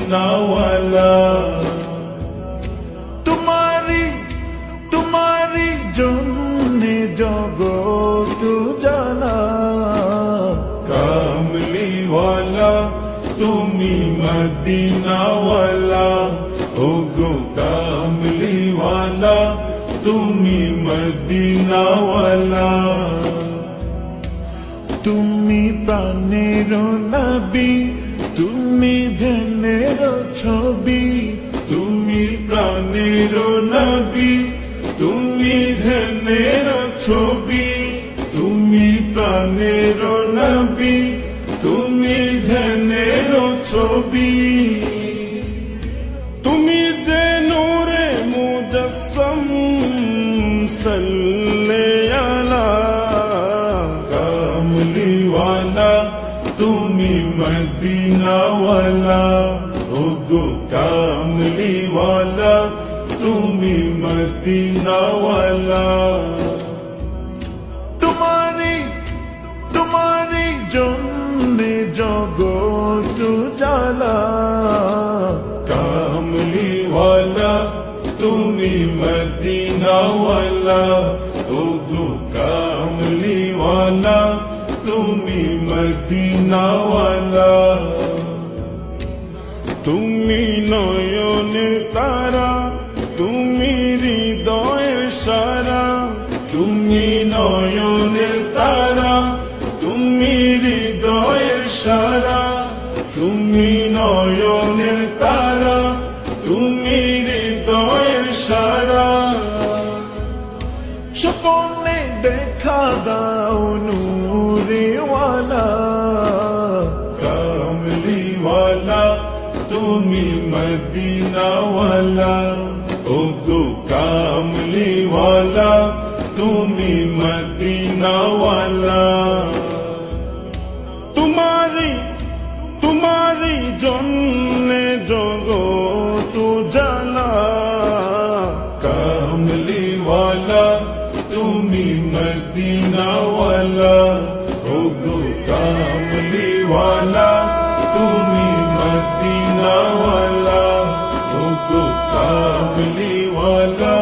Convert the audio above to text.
মদিনাওয়ালা। তোমারি জন্যে জগৎ জানা, কামলিওয়ালা তুমি মদিনাওয়ালা। ওগো কামলিওয়ালা তুমি মদিনাওয়ালা। তুমি প্রাণের নবী, তুমি ধ্যানের ছবি। তুমি প্রাণের নবী, তুমি ধ্যানের ছবি। তুমি প্রাণের নবী, তুমি ধ্যানের ছবি। তুমি যে নূরে মুজাসসাম সাল্লে আলা, কামলিওয়ালা তুমি মদিনাওয়ালা। ওগো কামলিওয়ালা তুমি মদিনাওয়ালা। তোমারি জন্যে জগৎ জ্বালা, কামলিওয়ালা তুমি মদিনাওয়ালা। ওগো কামলিওয়ালা তুমি মদিনাওয়ালা। তুমি নয়নের তারা, তুমি হৃদয়ের সারা। তুমি নয়নের তারা, তুমি হৃদয়ের সারা। তুমি নয়নের তারা, তুমি হৃদয়ের সারা। স্বপ্নে দেখা দাও নূরেওয়ালা, কামলিওয়ালা তুমি মদিনাওয়ালা। ওগো কামলিওয়ালা তুমি মদিনাওয়ালা। তোমারি জন্যে জগৎ জ্বালা, কামলিওয়ালা তুমি মদিনাওয়ালা। ওগো কামলিওয়ালা তুমি মদিনাওয়ালা। ওগো কামলিওয়ালা